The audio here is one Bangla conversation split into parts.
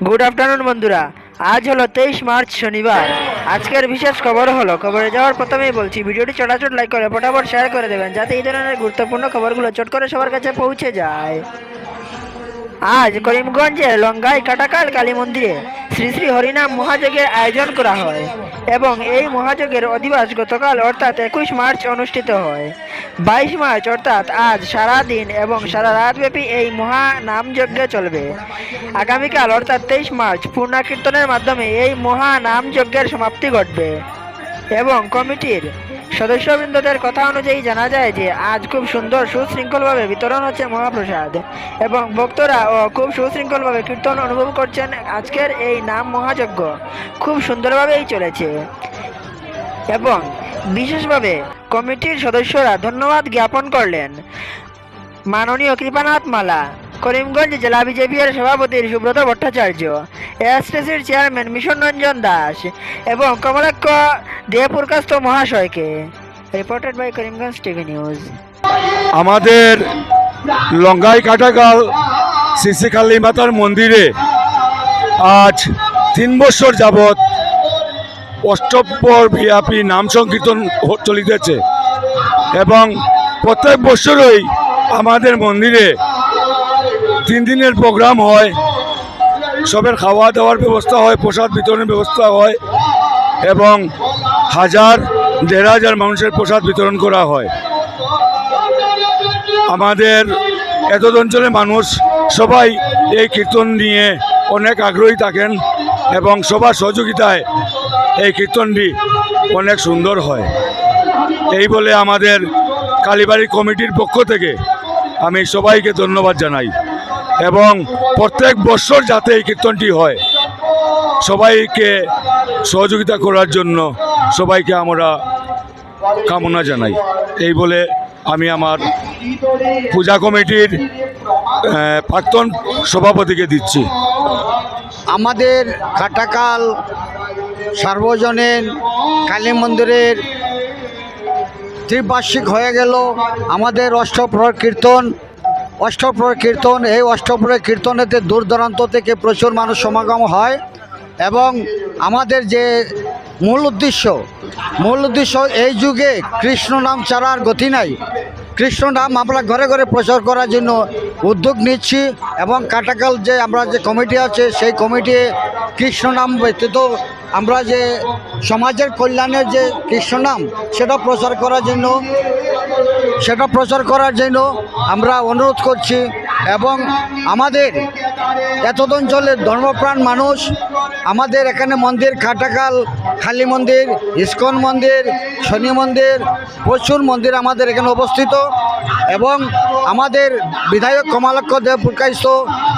গুড আফটারনুন বন্ধুরা। আজ হলো 23 মার্চ শনিবার। আজকের বিশেষ খবর হলো, খবরে যাওয়ার প্রথমেই বলছি ভিডিওটি চটাচট লাইক করে ফটাফট শেয়ার করে দেবেন, যাতে এই ধরনের গুরুত্বপূর্ণ খবরগুলো চট করে সবার কাছে পৌঁছে যায়। আজ করিমগঞ্জের লঙ্গাই কাটাকাল কালী মন্দিরে শ্রী শ্রী হরিনাম মহাযজ্ঞের আয়োজন করা হয় এবং এই মহাযজ্ঞের অধিবাস গতকাল অর্থাৎ 21 মার্চ অনুষ্ঠিত হয়। 22 মার্চ অর্থাৎ আজ সারা দিন এবং সারা রাত ব্যাপী এই মহানামযজ্ঞ চলবে। আগামীকাল অর্থাৎ 23 মার্চ পূর্ণাকীর্তনের মাধ্যমে এই মহানামযজ্ঞের সমাপ্তি ঘটবে এবং কমিটির সদস্যবৃন্দদের কথা অনুযায়ী জানা যায় যে আজ খুব সুন্দর সুশৃঙ্খলভাবে বিতরণ হচ্ছে মহাপ্রসাদ এবং ভক্তরাও খুব সুশৃঙ্খলভাবে কীর্তন অনুভব করছেন। আজকের এই নাম মহাযজ্ঞ খুব সুন্দরভাবেই চলেছে এবং বিশেষভাবে কমিটির সদস্যরা ধন্যবাদ জ্ঞাপন করলেন মাননীয় কৃপানাথ মালা, করিমগঞ্জ জেলা বিজেপির সভাপতি সুব্রত ভট্টাচার্য, এএসটিসির চেয়ারম্যান মিশন রঞ্জন দাস এবং কমলাক্ষ দেবপুরকাস্ত মহাশয়কে। Reported by Karimganj TV news. আমাদের লঙ্গাই কাটাকাল শ্রী কালী মাতার মন্দিরে আজ 3 বছর যাবৎ অষ্টপ্রহর ব্যাপী নাম সংকীর্তন চলিতেছে এবং প্রত্যেক বছরই আমাদের মন্দিরে 3 দিনের প্রোগ্রাম হয়। সবের খাওয়া দাওয়ার ব্যবস্থা হয়, প্রসাদ বিতরণের ব্যবস্থা হয় এবং 1000-1500 মানুষের প্রসাদ বিতরণ করা হয়। আমাদের এত অঞ্চলের মানুষ সবাই এই কীর্তন নিয়ে অনেক আগ্রহী থাকেন এবং সবার সহযোগিতায় এই কীর্তনটি অনেক সুন্দর হয়। এই বলে আমাদের কালীবাড়ি কমিটির পক্ষ থেকে আমি সবাইকে ধন্যবাদ জানাই এবং প্রত্যেক বছর যাতে এই কীর্তনটি হয় সবাইকে সহযোগিতা করার জন্য সবাইকে আমরা কামনা জানাই। এই বলে আমি আমার পূজা কমিটির প্রাক্তন সভাপতিকে দিচ্ছি। আমাদের কাটাকাল সার্বজনীন কালী মন্দিরের ত্রিবার্ষিক হয়ে গেল। আমাদের অষ্টপ্রহর কীর্তন এই অষ্টপ্রহর কীর্তনেতে দূর দূরান্ত থেকে প্রচুর মানুষ সমাগম হয় এবং আমাদের যে মূল উদ্দেশ্য এই যুগে কৃষ্ণ নাম ছাড়া আর গতি নাই। কৃষ্ণ নাম আমরা ঘরে ঘরে প্রচার করার জন্য উদ্যোগ নিচ্ছি এবং কাটাকাল যে আমরা যে কমিটি আছে সেই কমিটি কৃষ্ণ নাম ব্যতীত আমরা যে সমাজের কল্যাণের যে কৃষ্ণ নাম সেটা প্রচার করার জন্য আমরা অনুরোধ করছি এবং আমাদের এত অঞ্চলের ধর্মপ্রাণ মানুষ আমাদের এখানে মন্দির কাটাকাল কালী মন্দির, ইস্কন মন্দির, শনি মন্দির, প্রচুর মন্দির আমাদের এখানে অবস্থিত এবং আমাদের বিধায়ক কমলাক্ষ দেবপুরকাস্ত,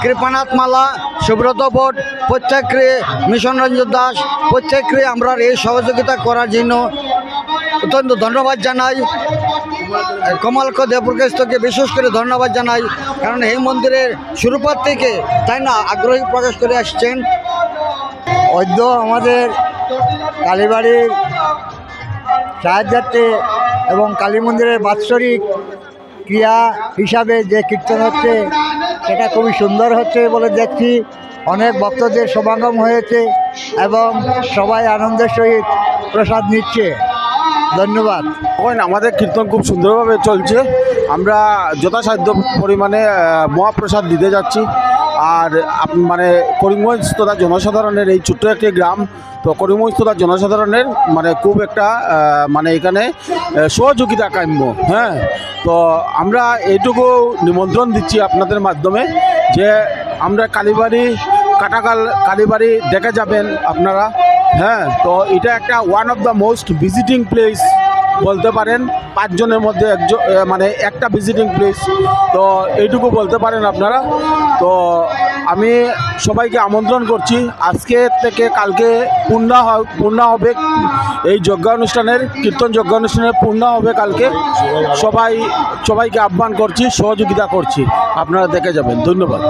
কৃপানাথ মালা, সুব্রত ভট প্রত্যেককে, মিশন রঞ্জন দাস প্রত্যেককে আমরা এই সহযোগিতা করার জন্য অত্যন্ত ধন্যবাদ জানাই। কমলাক্ষ দেবপুরকাস্তকে বিশেষ করে ধন্যবাদ জানাই, কারণ এই মন্দিরের শুরুপাত থেকে তাই না আগ্রহী প্রকাশ করে আসছেন। অদ্য আমাদের কালীবাড়ির সাহায্যার্থে এবং কালী মন্দিরের বাৎসরিক ক্রিয়া হিসাবে যে কীর্তন হচ্ছে সেটা খুবই সুন্দর হচ্ছে বলে দেখছি। অনেক ভক্তদের সমাগম হয়েছে এবং সবাই আনন্দের সহিত প্রসাদ নিচ্ছে। ধন্যবাদ। এখন আমাদের কীর্তন খুব সুন্দরভাবে চলছে। আমরা যথাসাধ্য পরিমাণে মহাপ্রসাদ দিতে যাচ্ছি। আর মানে করিমগঞ্জ তথা জনসাধারণের এই ছোট্ট একটি গ্রাম, তো করিমগঞ্জ তথা জনসাধারণের মানে খুব একটা মানে এখানে সহযোগিতা কাম্য। হ্যাঁ, তো আমরা এইটুকু নিমন্ত্রণ দিচ্ছি আপনাদের মাধ্যমে যে আমরা কাটাকাল কালীবাড়ি দেখে যাবেন আপনারা। হ্যাঁ, তো এটা একটা one of the most visiting place বলতে পারেন, 5 জনের মধ্যে মানে একটা ভিজিটিং প্লেস, তো এইটুকু বলতে পারেন আপনারা। তো আমি সবাইকে আমন্ত্রণ করছি, আজকে থেকে কালকে পূর্ণ হবে এই যজ্ঞানুষ্ঠানের, কীর্তন যজ্ঞানুষ্ঠানের পূর্ণ হবে কালকে। সবাইকে আহ্বান করছি, সহযোগিতা করছি, আপনারা দেখে যাবেন। ধন্যবাদ।